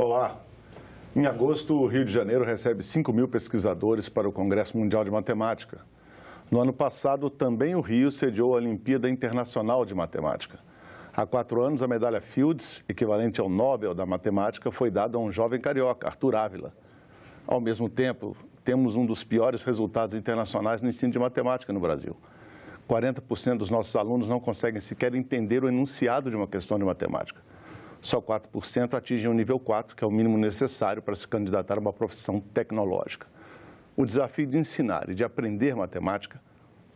Olá! Em agosto, o Rio de Janeiro recebe 5.000 pesquisadores para o Congresso Mundial de Matemática. No ano passado, também o Rio sediou a Olimpíada Internacional de Matemática. Há 4 anos, a medalha Fields, equivalente ao Nobel da Matemática, foi dada a um jovem carioca, Arthur Ávila. Ao mesmo tempo, temos um dos piores resultados internacionais no ensino de matemática no Brasil. 40% dos nossos alunos não conseguem sequer entender o enunciado de uma questão de matemática. Só 4% atingem o nível 4, que é o mínimo necessário para se candidatar a uma profissão tecnológica. O desafio de ensinar e de aprender matemática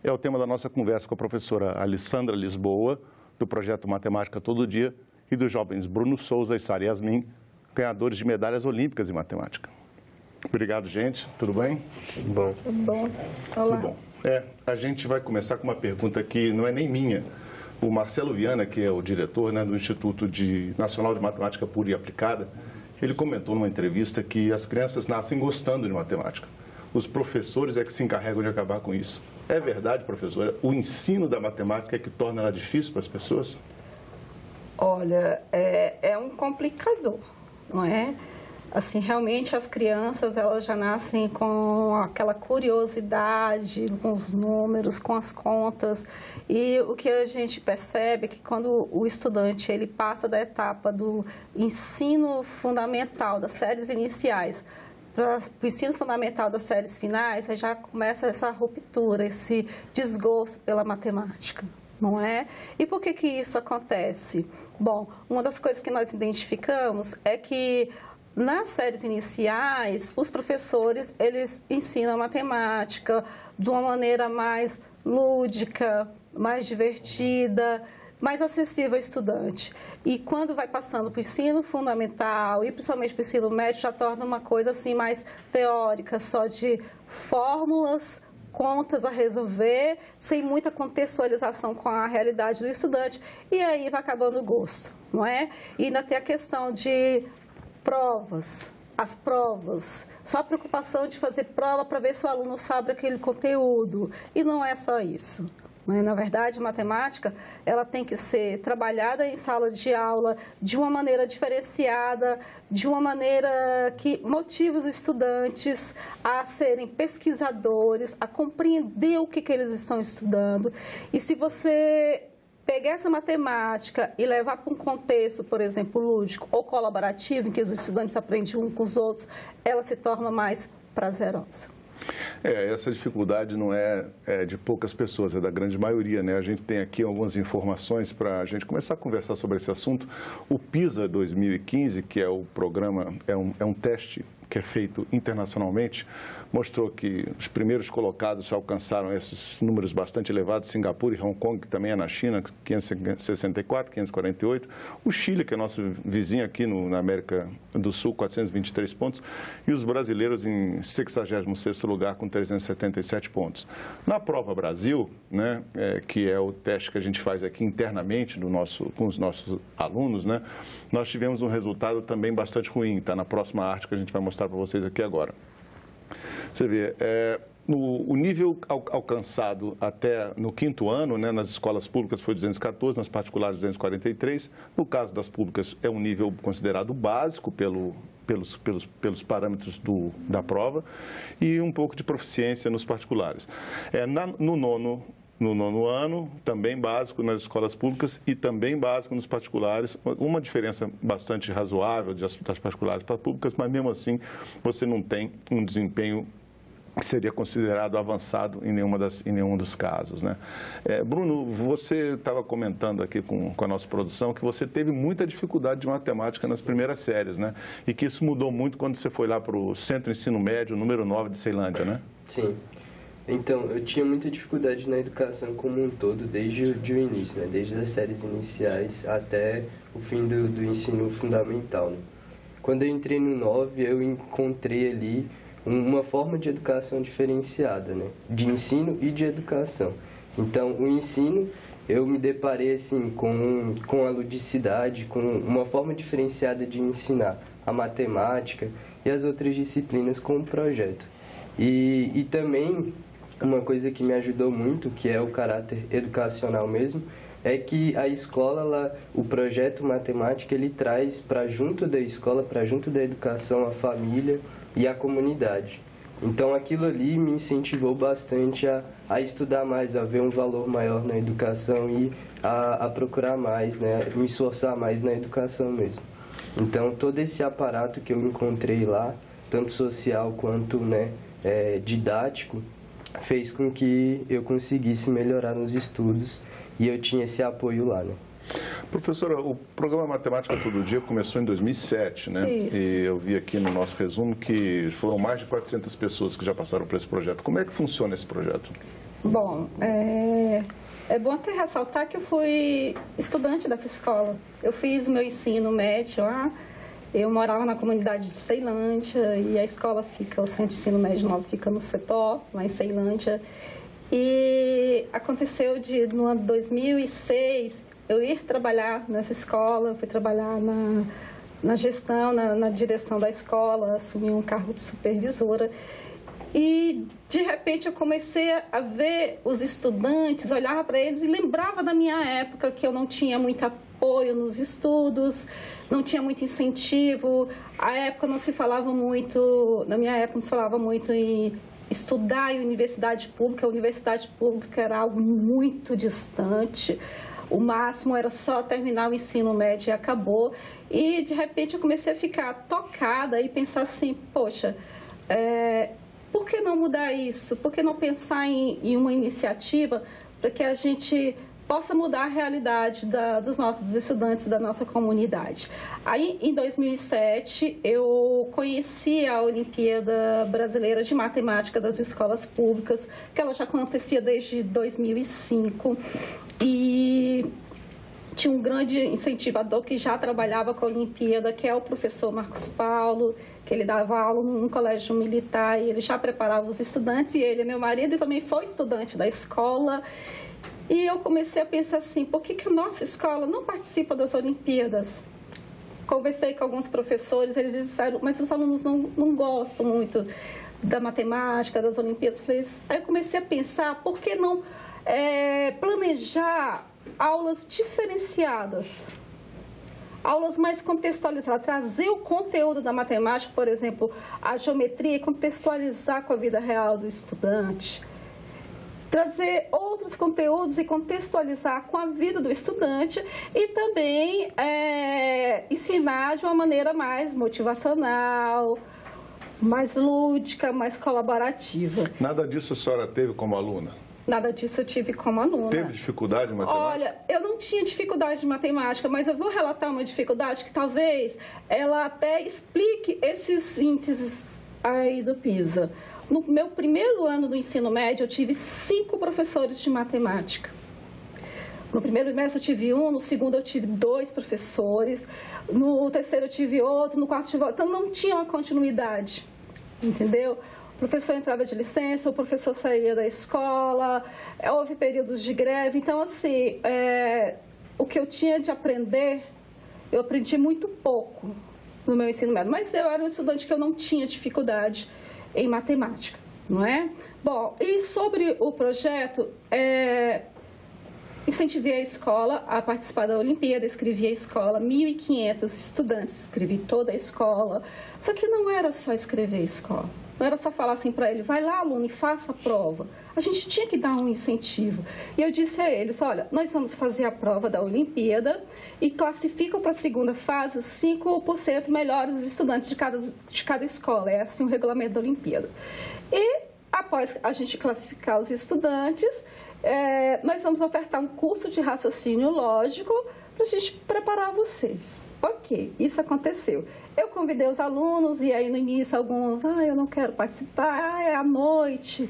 é o tema da nossa conversa com a professora Alessandra Lisboa, do projeto Matemática Todo Dia, e dos jovens Bruno Souza e Sara Yasmin, ganhadores de medalhas olímpicas em matemática. Obrigado, gente. Tudo bem? Tudo bom. Tudo bom. Olá. Tudo bom. A gente vai começar com uma pergunta que não é nem minha. O Marcelo Viana, que é o diretor, do Instituto Nacional de Matemática Pura e Aplicada, ele comentou numa entrevista que as crianças nascem gostando de matemática. Os professores é que se encarregam de acabar com isso. É verdade, professora? O ensino da matemática é que torna ela difícil para as pessoas? Olha, é um complicador, não é? Assim, realmente as crianças, elas já nascem com aquela curiosidade com os números, com as contas. E o que a gente percebe é que quando o estudante ele passa da etapa do ensino fundamental, das séries iniciais, para o ensino fundamental das séries finais, aí já começa essa ruptura, esse desgosto pela matemática, não é? E por que que isso acontece? Bom, uma das coisas que nós identificamos é que nas séries iniciais, os professores, eles ensinam matemática de uma maneira mais lúdica, mais divertida, mais acessível ao estudante. E quando vai passando para o ensino fundamental e principalmente para o ensino médio, já torna uma coisa assim mais teórica, só de fórmulas, contas a resolver, sem muita contextualização com a realidade do estudante. E aí vai acabando o gosto, não é? E ainda tem a questão de provas, as provas, só a preocupação de fazer prova para ver se o aluno sabe aquele conteúdo. E não é só isso. Mas, na verdade, a matemática ela tem que ser trabalhada em sala de aula de uma maneira diferenciada, de uma maneira que motive os estudantes a serem pesquisadores, a compreender o que eles estão estudando. E se você pegar essa matemática e levar para um contexto, por exemplo, lúdico ou colaborativo, em que os estudantes aprendem uns com os outros, ela se torna mais prazerosa. Essa dificuldade não é de poucas pessoas, é da grande maioria, né? A gente tem aqui algumas informações para a gente começar a conversar sobre esse assunto. O PISA 2015, que é o programa, é um teste que é feito internacionalmente, mostrou que os primeiros colocados alcançaram esses números bastante elevados, Singapura e Hong Kong, que também é na China, 564, 548, o Chile, que é nosso vizinho aqui na América do Sul, 423 pontos, e os brasileiros em 66º lugar, com 377 pontos. Na prova Brasil, né, que é o teste que a gente faz aqui internamente com os nossos alunos, né, nós tivemos um resultado também bastante ruim, está na próxima arte que a gente vai mostrar para vocês aqui agora. Você vê, o nível alcançado até no 5º ano, né, nas escolas públicas foi 214, nas particulares 243. No caso das públicas, é um nível considerado básico pelos parâmetros da prova e um pouco de proficiência nos particulares. No nono ano, também básico nas escolas públicas e também básico nos particulares, uma diferença bastante razoável das particulares para públicas, mas mesmo assim você não tem um desempenho que seria considerado avançado em nenhum dos casos, né? Bruno, você estava comentando aqui com a nossa produção que você teve muita dificuldade de matemática nas primeiras séries, né? E que isso mudou muito quando você foi lá para o Centro de Ensino Médio, número 9 de Ceilândia, né? Sim. Então, eu tinha muita dificuldade na educação como um todo, desde o início, né? Desde as séries iniciais até o fim do ensino fundamental, né? Quando eu entrei no 9, eu encontrei ali uma forma de educação diferenciada, né? De ensino e de educação. Então, o ensino, eu me deparei assim, com a ludicidade, com uma forma diferenciada de ensinar a matemática e as outras disciplinas com o projeto. E também uma coisa que me ajudou muito, que é o caráter educacional mesmo, é que a escola, o projeto matemática, ele traz para junto da escola, para junto da educação, a família e a comunidade. Então, aquilo ali me incentivou bastante a estudar mais, a ver um valor maior na educação e a procurar mais, né, me esforçar mais na educação mesmo. Então, todo esse aparato que eu encontrei lá, tanto social quanto, né, didático, fez com que eu conseguisse melhorar nos estudos e eu tinha esse apoio lá, né? Professora, o programa Matemática Todo Dia começou em 2007, né? Isso. E eu vi aqui no nosso resumo que foram mais de 400 pessoas que já passaram por esse projeto. Como é que funciona esse projeto? Bom, é bom até ressaltar que eu fui estudante dessa escola. Eu fiz meu ensino médio lá, eu morava na comunidade de Ceilândia e a escola fica, o Centro de Ensino Médio Novo fica no Setó, lá em Ceilândia. E aconteceu no ano 2006 eu ir trabalhar nessa escola, eu fui trabalhar na gestão, na direção da escola, assumi um cargo de supervisora. E, de repente, eu comecei a ver os estudantes, olhava para eles e lembrava da minha época, que eu não tinha muito apoio nos estudos, não tinha muito incentivo. Na minha época não se falava muito em estudar em universidade pública. A universidade pública era algo muito distante. O máximo era só terminar o ensino médio e acabou. E, de repente, eu comecei a ficar tocada e pensar assim, poxa, por que não mudar isso? Por que não pensar em uma iniciativa para que a gente possa mudar a realidade dos nossos estudantes, da nossa comunidade? Aí, em 2007, eu conheci a Olimpíada Brasileira de Matemática das Escolas Públicas, que ela já acontecia desde 2005. E tinha um grande incentivador que já trabalhava com a Olimpíada, que é o professor Marcos Paulo, que ele dava aula num colégio militar e ele já preparava os estudantes, e ele é meu marido e também foi estudante da escola. E eu comecei a pensar assim, por que a nossa escola não participa das Olimpíadas? Conversei com alguns professores, eles disseram, mas os alunos não gostam muito da matemática, das Olimpíadas. Aí eu comecei a pensar, por que não planejar aulas diferenciadas, aulas mais contextualizadas, trazer o conteúdo da matemática, por exemplo, a geometria, e contextualizar com a vida real do estudante, trazer outros conteúdos e contextualizar com a vida do estudante e também ensinar de uma maneira mais motivacional, mais lúdica, mais colaborativa. Nada disso a senhora teve como aluna? Nada disso eu tive como aluna. Teve dificuldade em matemática? Olha, eu não tinha dificuldade de matemática, mas eu vou relatar uma dificuldade que talvez ela até explique esses índices aí do PISA. No meu primeiro ano do ensino médio, eu tive 5 professores de matemática. No primeiro mês eu tive 1, no segundo eu tive 2 professores, no terceiro eu tive outro, no quarto eu tive outro. Então, não tinha uma continuidade, entendeu? O professor entrava de licença, o professor saía da escola, houve períodos de greve. Então, assim, o que eu tinha de aprender, eu aprendi muito pouco no meu ensino médio. Mas eu era um estudante que eu não tinha dificuldade em matemática, não é? Bom, e sobre o projeto, incentivei a escola a participar da Olimpíada, escrevi a escola, 1.500 estudantes, escrevi toda a escola. Só que não era só escrever a escola. Não era só falar assim para ele, vai lá, aluno, e faça a prova. A gente tinha que dar um incentivo. E eu disse a eles, olha, nós vamos fazer a prova da Olimpíada e classificam para a segunda fase os 5% melhores estudantes de cada escola. É assim o regulamento da Olimpíada. E após a gente classificar os estudantes, nós vamos ofertar um curso de raciocínio lógico para a gente preparar vocês. Ok, isso aconteceu. Eu convidei os alunos e aí no início alguns, eu não quero participar, é à noite,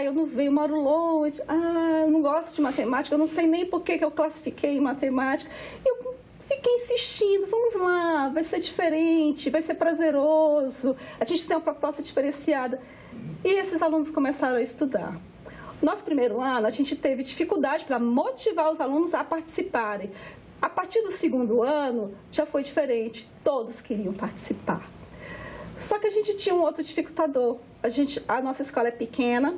eu não venho, moro longe, eu não gosto de matemática, eu não sei nem por que eu classifiquei em matemática. Eu fiquei insistindo, vamos lá, vai ser diferente, vai ser prazeroso, a gente tem uma proposta diferenciada. E esses alunos começaram a estudar. Nosso primeiro ano, a gente teve dificuldade para motivar os alunos a participarem. A partir do segundo ano, já foi diferente. Todos queriam participar. Só que a gente tinha um outro dificultador. A nossa escola é pequena,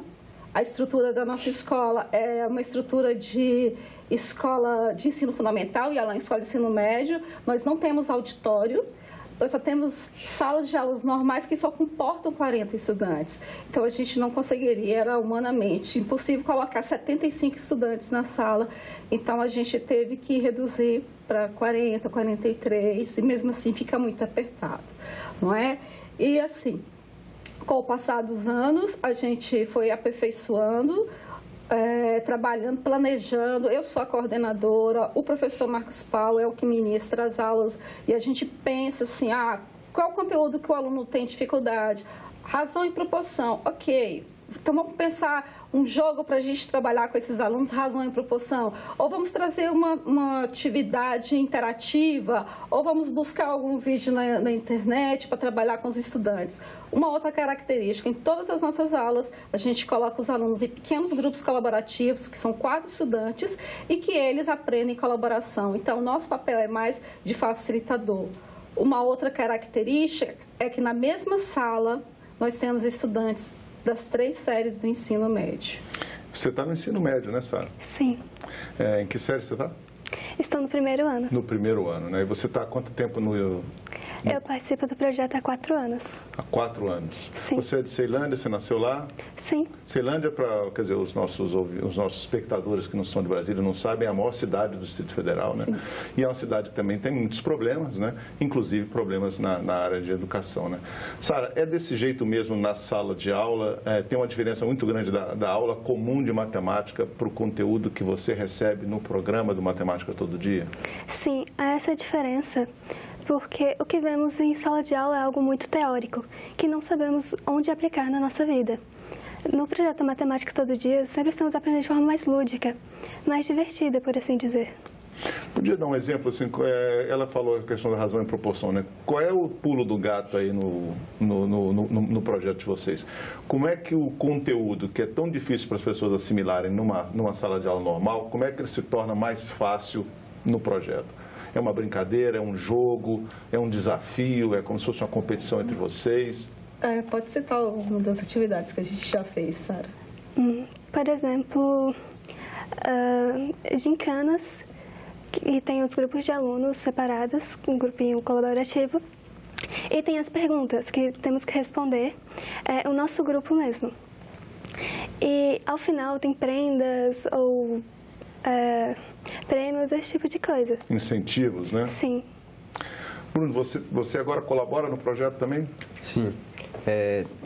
A estrutura da nossa escola é uma estrutura de escola de ensino fundamental e ela é uma escola de ensino médio. Nós não temos auditório. Nós só temos salas de aulas normais que só comportam 40 estudantes. Então, a gente não conseguiria, era humanamente impossível colocar 75 estudantes na sala. Então, a gente teve que reduzir para 40, 43, e mesmo assim fica muito apertado, não é? E assim, com o passar dos anos, a gente foi aperfeiçoando, trabalhando, planejando. Eu sou a coordenadora, o professor Marcos Paulo é o que ministra as aulas e a gente pensa assim, qual o conteúdo que o aluno tem dificuldade? Razão e proporção, ok. Então, vamos pensar um jogo para a gente trabalhar com esses alunos, razão e proporção. Ou vamos trazer uma atividade interativa, ou vamos buscar algum vídeo na internet para trabalhar com os estudantes. Uma outra característica, em todas as nossas aulas, a gente coloca os alunos em pequenos grupos colaborativos, que são 4 estudantes, e que eles aprendem colaboração. Então, o nosso papel é mais de facilitador. Uma outra característica é que na mesma sala nós temos estudantes das 3 séries do ensino médio. Você está no ensino médio, né, Sara? Sim. Em que série você está? Estou no primeiro ano. No primeiro ano, né? E você está há quanto tempo no... Eu participo do projeto há 4 anos. Há 4 anos. Sim. Você é de Ceilândia, você nasceu lá? Sim. Ceilândia, quer dizer, os nossos espectadores que não são de Brasília não sabem, é a maior cidade do Distrito Federal, né? Sim. E é uma cidade que também tem muitos problemas, né? Inclusive problemas na área de educação, né? Sara, é desse jeito mesmo na sala de aula? Tem uma diferença muito grande da aula comum de matemática para o conteúdo que você recebe no programa do Matemática Todo Dia? Sim, há essa diferença, porque o que vemos em sala de aula é algo muito teórico, que não sabemos onde aplicar na nossa vida. No projeto Matemática Todo Dia, sempre estamos aprendendo de forma mais lúdica, mais divertida, por assim dizer. Podia dar um exemplo, assim, ela falou a questão da razão e proporção, né? Qual é o pulo do gato aí no projeto de vocês? Como é que o conteúdo, que é tão difícil para as pessoas assimilarem numa sala de aula normal, como é que ele se torna mais fácil no projeto? É uma brincadeira, é um jogo, é um desafio, é como se fosse uma competição entre vocês? Pode citar alguma das atividades que a gente já fez, Sara? Por exemplo, gincanas, e tem os grupos de alunos separados, um grupinho colaborativo, e tem as perguntas que temos que responder, o nosso grupo mesmo. E ao final tem prendas ou prêmios, esse tipo de coisa. Incentivos, né? Sim. Bruno, você agora colabora no projeto também? Sim.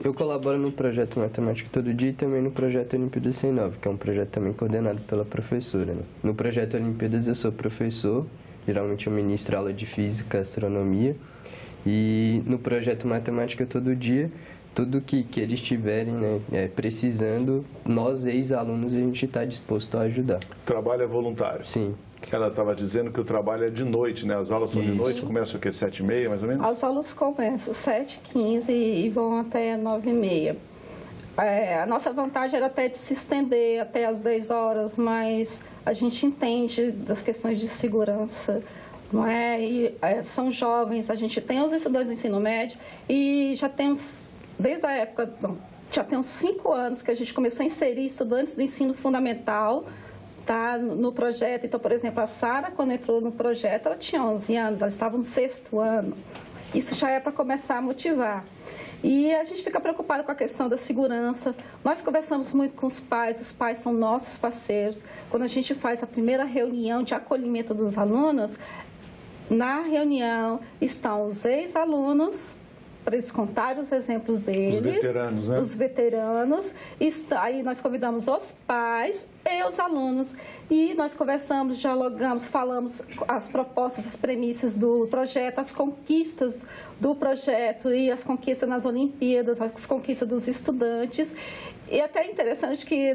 Eu colaboro no projeto Matemática Todo Dia e também no projeto Olimpíadas 109, que é um projeto também coordenado pela professora, né? No projeto Olimpíadas eu sou professor, geralmente eu ministro aula de Física e Astronomia, e no projeto Matemática Todo Dia, tudo que eles tiverem, né, precisando, nós, ex-alunos, a gente está disposto a ajudar. Trabalho é voluntário? Sim. Ela estava dizendo que o trabalho é de noite, né? As aulas são de noite, começam o quê? 7h30, mais ou menos? As aulas começam 7h15 e vão até 9h30. A nossa vantagem era até de se estender até as 10 horas, mas a gente entende das questões de segurança, não é? E, são jovens, a gente tem os estudantes do ensino médio e já tem desde a época, já tem uns 5 anos que a gente começou a inserir estudantes do ensino fundamental, tá, no projeto. Então, por exemplo, a Sara, quando entrou no projeto, ela tinha 11 anos, ela estava no 6º ano. Isso já é para começar a motivar. E a gente fica preocupado com a questão da segurança. Nós conversamos muito com os pais são nossos parceiros. Quando a gente faz a primeira reunião de acolhimento dos alunos, na reunião estão os ex-alunos, para eles contarem os exemplos deles. Os veteranos, né? Os veteranos. Aí nós convidamos os pais e os alunos. E nós conversamos, dialogamos, falamos as propostas, as premissas do projeto, as conquistas do projeto e as conquistas nas Olimpíadas, as conquistas dos estudantes. E até é interessante que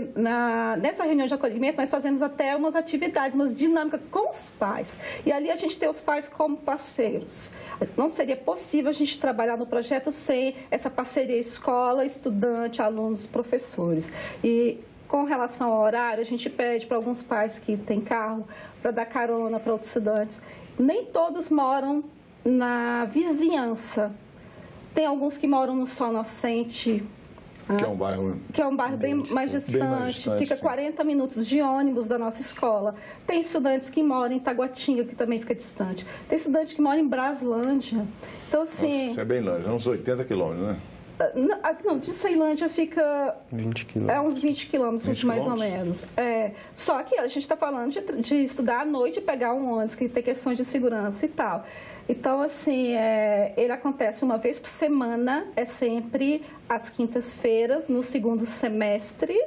nessa reunião de acolhimento nós fazemos até umas atividades, umas dinâmicas com os pais. E ali a gente tem os pais como parceiros. Não seria possível a gente trabalhar no projeto sem essa parceria escola, estudante, alunos, professores. E com relação ao horário, a gente pede para alguns pais que têm carro para dar carona para outros estudantes. Nem todos moram na vizinhança. Tem alguns que moram no Sol Nascente, Que é um bairro... Que é um bairro bem mais distante, fica 40 minutos de ônibus da nossa escola. Tem estudantes que moram em Taguatinga, que também fica distante. Tem estudante que mora em Braslândia. Então, assim... Nossa, isso é bem longe, uns 80 quilômetros, né? Não, de Ceilândia fica... 20 quilômetros. É uns 20 quilômetros, mais ou menos. Só que a gente está falando de estudar à noite e pegar um ônibus, que tem questões de segurança e tal. Então, assim, ele acontece uma vez por semana, é sempre às quintas-feiras, no segundo semestre,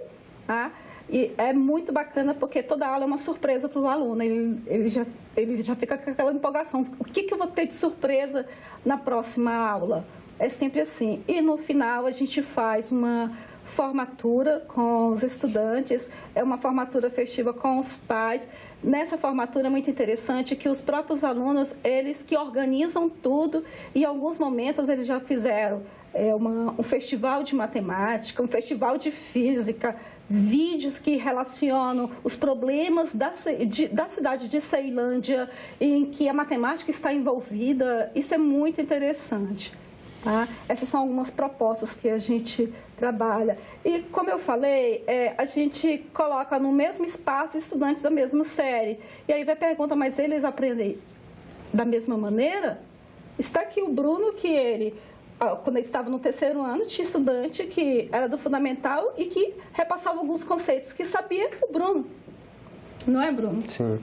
tá? E é muito bacana porque toda aula é uma surpresa para o aluno, ele já fica com aquela empolgação. O que eu vou ter de surpresa na próxima aula? É sempre assim. E no final a gente faz uma formatura com os estudantes, é uma formatura festiva com os pais. Nessa formatura é muito interessante que os próprios alunos, eles que organizam tudo, e em alguns momentos eles já fizeram um festival de matemática, um festival de física, vídeos que relacionam os problemas da cidade de Ceilândia, em que a matemática está envolvida. Isso é muito interessante. Tá? Essas são algumas propostas que a gente trabalha. E, como eu falei, a gente coloca no mesmo espaço estudantes da mesma série. E aí vai perguntar, mas eles aprendem da mesma maneira? Está aqui o Bruno, que ele, quando ele estava no terceiro ano, tinha estudante que era do fundamental e que repassava alguns conceitos que sabia o Bruno. Não é, Bruno? Sim.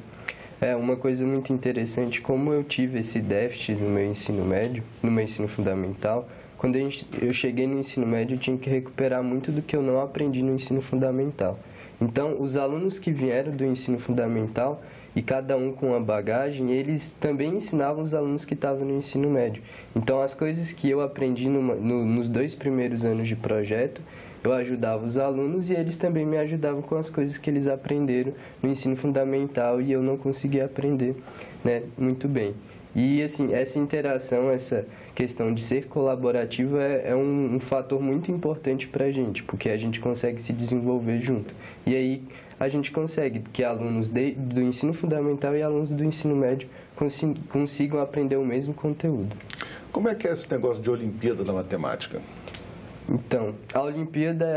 É uma coisa muito interessante, como eu tive esse déficit no meu ensino médio, no meu ensino fundamental, quando eu cheguei no ensino médio, eu tinha que recuperar muito do que eu não aprendi no ensino fundamental. Então, os alunos que vieram do ensino fundamental, e cada um com uma bagagem, eles também ensinavam os alunos que estavam no ensino médio. Então, as coisas que eu aprendi nos 2 primeiros anos de projeto, eu ajudava os alunos e eles também me ajudavam com as coisas que eles aprenderam no ensino fundamental e eu não conseguia aprender, né, muito bem. E, assim, essa interação, essa questão de ser colaborativo é um fator muito importante para a gente, porque a gente consegue se desenvolver junto. E aí a gente consegue que alunos do ensino fundamental e alunos do ensino médio consigam aprender o mesmo conteúdo. Como é que é esse negócio de Olimpíada da Matemática? Então, a Olimpíada,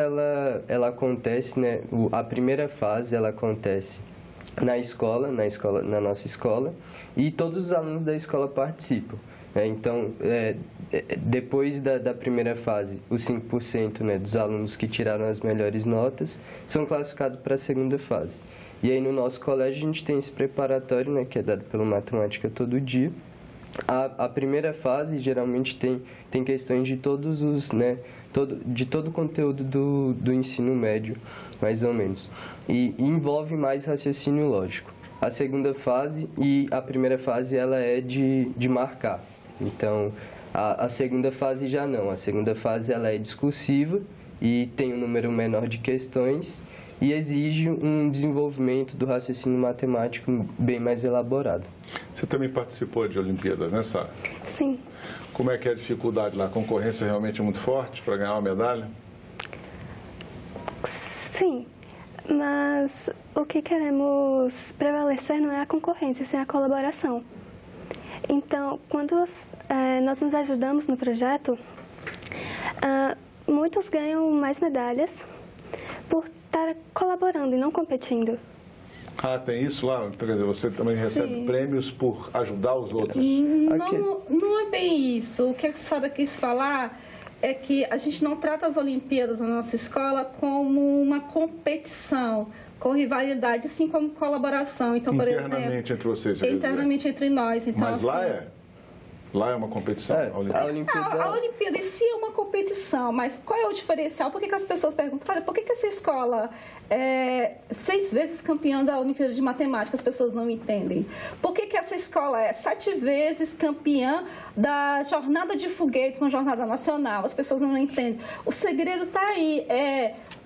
ela acontece, né, a primeira fase, ela acontece na nossa escola, e todos os alunos da escola participam. Né? Então, depois da primeira fase, os 5%, né, dos alunos que tiraram as melhores notas são classificados para a segunda fase. E aí, no nosso colégio, a gente tem esse preparatório, né, que é dado pelo Matemática Todo Dia. A primeira fase, geralmente, tem questões de todos os, né, de todo o conteúdo do ensino médio, mais ou menos. E envolve mais raciocínio lógico. A segunda fase e a primeira fase, ela é de marcar. Então, a segunda fase já não. A segunda fase, ela é discursiva e tem um número menor de questões e exige um desenvolvimento do raciocínio matemático bem mais elaborado. Você também participou de Olimpíadas, né, Sara? Sim. Como é que é a dificuldade lá? A concorrência é realmente muito forte para ganhar uma medalha? Sim, mas o que queremos prevalecer não é a concorrência, sim a colaboração. Então, quando nós nos ajudamos no projeto, muitos ganham mais medalhas por estar colaborando e não competindo. Ah, tem isso lá? Quer dizer, você também recebe prêmios por ajudar os outros? Não é bem isso. O que a Sara quis falar é que a gente não trata as Olimpíadas na nossa escola como uma competição, com rivalidade, assim como colaboração. Então, por exemplo, internamente entre vocês, internamente entre nós. Então, mas assim, lá é? Lá é uma competição? A Olimpíada... A Olimpíada em si é uma competição, mas qual é o diferencial? Por que as pessoas perguntam, olha, por que essa escola é 6 vezes campeã da Olimpíada de Matemática? As pessoas não entendem. Por que essa escola é 7 vezes campeã da Jornada de Foguetes, uma jornada nacional? As pessoas não entendem. O segredo está aí,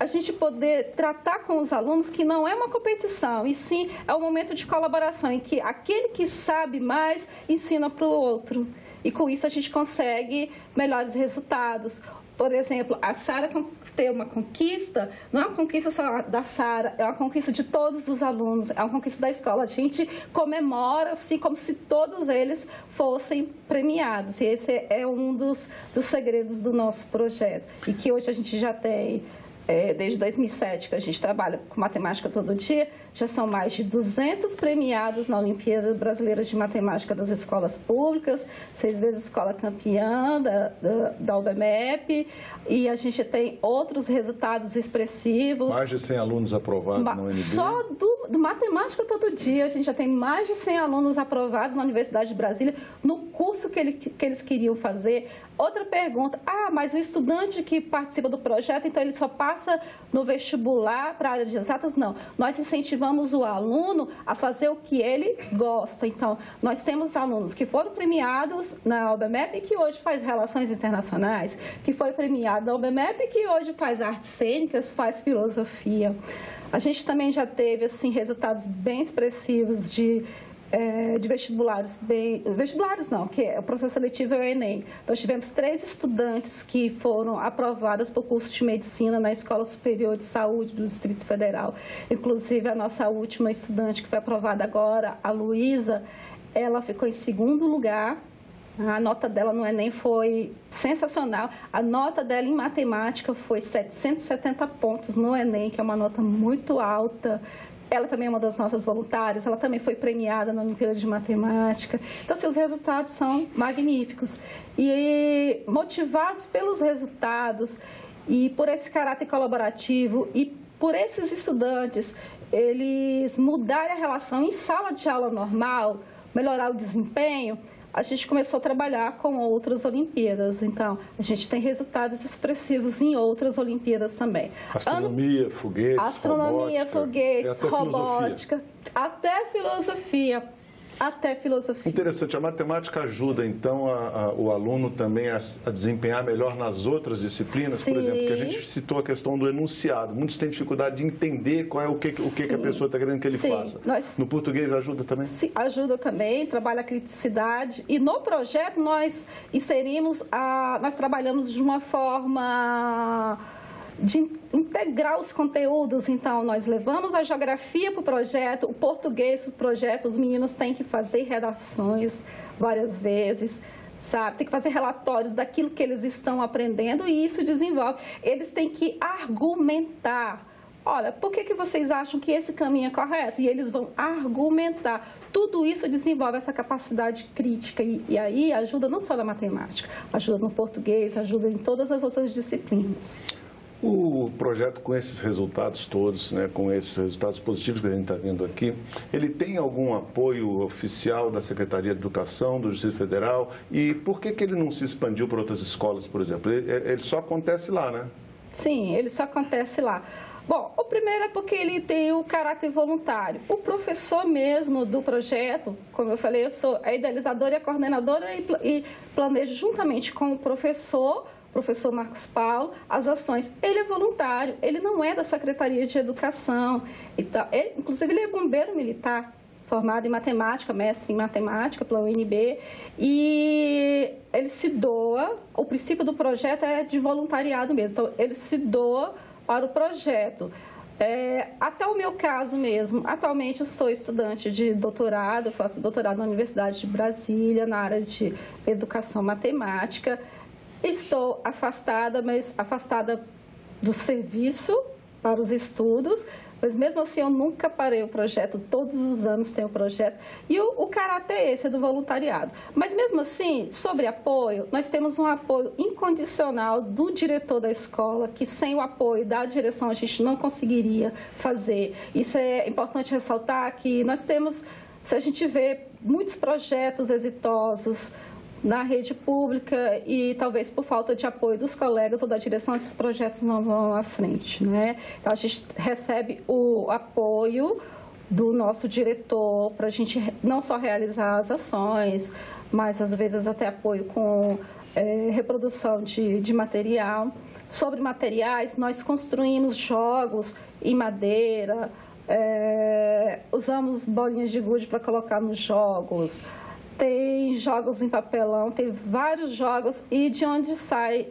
a gente poder tratar com os alunos que não é uma competição, e sim é um momento de colaboração, em que aquele que sabe mais ensina para o outro. E com isso a gente consegue melhores resultados. por exemplo, a Sara ter uma conquista, não é uma conquista só da Sara, é uma conquista de todos os alunos, é uma conquista da escola. A gente comemora assim como se todos eles fossem premiados. E esse é um dos segredos do nosso projeto. E que hoje a gente já tem, desde 2007, que a gente trabalha com matemática todo dia, já são mais de 200 premiados na Olimpíada Brasileira de Matemática das Escolas Públicas, 6 vezes escola campeã da UBMEP, e a gente tem outros resultados expressivos. Mais de 100 alunos aprovados no UNB? Só do Matemática Todo Dia, a gente já tem mais de 100 alunos aprovados na Universidade de Brasília, no curso que eles queriam fazer. Outra pergunta, mas o estudante que participa do projeto, então ele só passa no vestibular para a área de exatas? Não, nós incentivamos o aluno a fazer o que ele gosta. Então, nós temos alunos que foram premiados na UBMEP e que hoje faz Relações Internacionais, que foi premiado na UBMEP e que hoje faz artes cênicas, faz filosofia. A gente também já teve assim, resultados bem expressivos de vestibulares, vestibulares não, que o processo seletivo é o Enem. Nós tivemos 3 estudantes que foram aprovados para o curso de medicina na Escola Superior de Saúde do Distrito Federal. Inclusive, a nossa última estudante que foi aprovada agora, a Luísa, ela ficou em 2º lugar. A nota dela no Enem foi sensacional. A nota dela em matemática foi 770 pontos no Enem, que é uma nota muito alta. Ela também é uma das nossas voluntárias, ela também foi premiada na Olimpíada de Matemática. Então, assim, os resultados são magníficos. E motivados pelos resultados e por esse caráter colaborativo e por esses estudantes, eles mudarem a relação em sala de aula normal, melhorar o desempenho, a gente começou a trabalhar com outras Olimpíadas. Então, a gente tem resultados expressivos em outras Olimpíadas também. Astronomia, foguetes, astronomia, robótica, foguetes, robótica, até filosofia. Interessante. A matemática ajuda, então, o aluno também a desempenhar melhor nas outras disciplinas? Sim. Por exemplo, que a gente citou a questão do enunciado. Muitos têm dificuldade de entender qual é o que a pessoa está querendo que ele faça. No português ajuda também? Sim, ajuda também, trabalha a criticidade. E no projeto nós inserimos, nós trabalhamos de uma forma de integrar os conteúdos. Então, nós levamos a geografia para o projeto, o português para o projeto, os meninos têm que fazer redações várias vezes, sabe? Tem que fazer relatórios daquilo que eles estão aprendendo e isso desenvolve. Eles têm que argumentar. Olha, por que vocês acham que esse caminho é correto? E eles vão argumentar. Tudo isso desenvolve essa capacidade crítica e aí ajuda não só na matemática, ajuda no português, ajuda em todas as outras disciplinas. O projeto, com esses resultados todos, né, com esses resultados positivos que a gente está vendo aqui, ele tem algum apoio oficial da Secretaria de Educação, do Distrito Federal? E por que ele não se expandiu para outras escolas, por exemplo? Ele só acontece lá, né? Sim, ele só acontece lá. Bom, o primeiro é porque ele tem o caráter voluntário. O professor mesmo do projeto, como eu falei, eu sou a idealizadora e a coordenadora e planejo juntamente com o professor Marcos Paulo, as ações. Ele é voluntário, ele não é da Secretaria de Educação. Então, inclusive, ele é bombeiro militar, formado em matemática, mestre em matemática pela UNB, e ele se doa, o princípio do projeto é de voluntariado mesmo, então ele se doa para o projeto. Até o meu caso mesmo, atualmente eu sou estudante de doutorado, eu faço doutorado na Universidade de Brasília, na área de educação matemática. Estou afastada, mas afastada do serviço para os estudos, mas mesmo assim eu nunca parei o projeto, todos os anos tem o projeto, e o caráter é esse, é do voluntariado. Mas mesmo assim, sobre apoio, nós temos um apoio incondicional do diretor da escola, que sem o apoio da direção a gente não conseguiria fazer. Isso é importante ressaltar, que nós temos, se a gente vê muitos projetos exitosos na rede pública e talvez por falta de apoio dos colegas ou da direção, esses projetos não vão à frente, né? Então, a gente recebe o apoio do nosso diretor para a gente não só realizar as ações, mas às vezes até apoio com reprodução de material. Sobre materiais, nós construímos jogos em madeira, usamos bolinhas de gude para colocar nos jogos, tem jogos em papelão, tem vários jogos. E de onde sai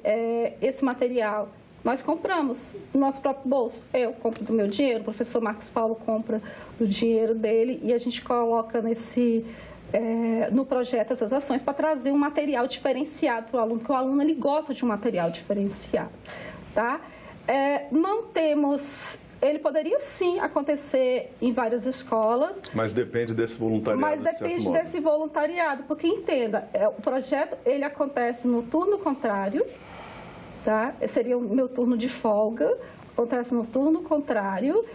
esse material? Nós compramos no nosso próprio bolso. Eu compro do meu dinheiro, o professor Marcos Paulo compra do dinheiro dele e a gente coloca no projeto essas ações para trazer um material diferenciado para o aluno, porque o aluno ele gosta de um material diferenciado. Tá? Não temos... Ele poderia, sim, acontecer em várias escolas. Mas depende desse voluntariado. Mas depende desse voluntariado, porque, entenda, o projeto ele acontece no turno contrário, tá? Seria o meu turno de folga, acontece no turno contrário,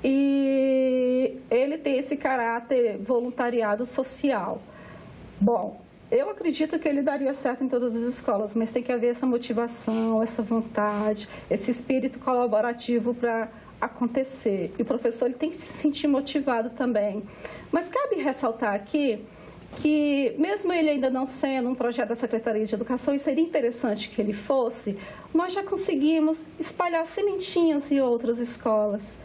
e ele tem esse caráter voluntariado social. Bom, eu acredito que ele daria certo em todas as escolas, mas tem que haver essa motivação, essa vontade, esse espírito colaborativo para acontecer. E o professor ele tem que se sentir motivado também. Mas cabe ressaltar aqui que, mesmo ele ainda não sendo um projeto da Secretaria de Educação, e seria interessante que ele fosse, nós já conseguimos espalhar sementinhas em outras escolas.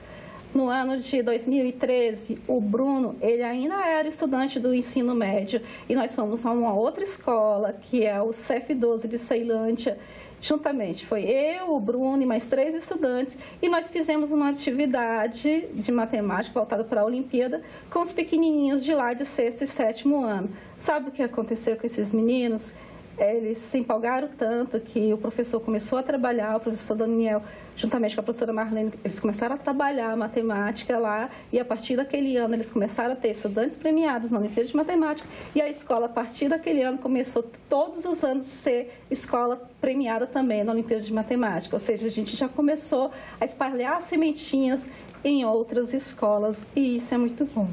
No ano de 2013, o Bruno, ele ainda era estudante do ensino médio, e nós fomos a uma outra escola, que é o CEF12 de Ceilândia. Juntamente, foi eu, o Bruno e mais 3 estudantes, e nós fizemos uma atividade de matemática voltada para a Olimpíada com os pequenininhos de lá de 6º e 7º ano. Sabe o que aconteceu com esses meninos? Eles se empolgaram tanto que o professor começou a trabalhar, o professor Daniel, juntamente com a professora Marlene, eles começaram a trabalhar a matemática lá, e a partir daquele ano eles começaram a ter estudantes premiados na Olimpíada de Matemática, e a escola, a partir daquele ano, começou todos os anos a ser escola premiada também na Olimpíada de Matemática. Ou seja, a gente já começou a espalhar sementinhas em outras escolas, e isso é muito bom.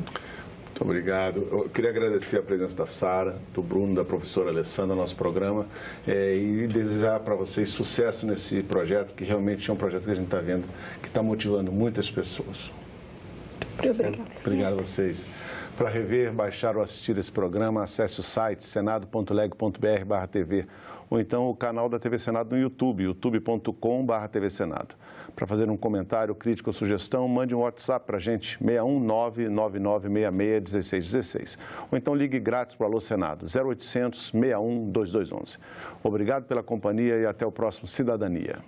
Muito obrigado. Eu queria agradecer a presença da Sara, do Bruno, da professora Alessandra no nosso programa e desejar para vocês sucesso nesse projeto, que realmente é um projeto que a gente está vendo, que está motivando muitas pessoas. Obrigada. Obrigado a vocês. Para rever, baixar ou assistir esse programa, acesse o site senado.leg.br/TV ou então o canal da TV Senado no YouTube, youtube.com/TV Senado. Para fazer um comentário, crítica ou sugestão, mande um WhatsApp para a gente, 61999661616. Ou então ligue grátis para o Alô Senado, 0800 61 2211. Obrigado pela companhia e até o próximo Cidadania.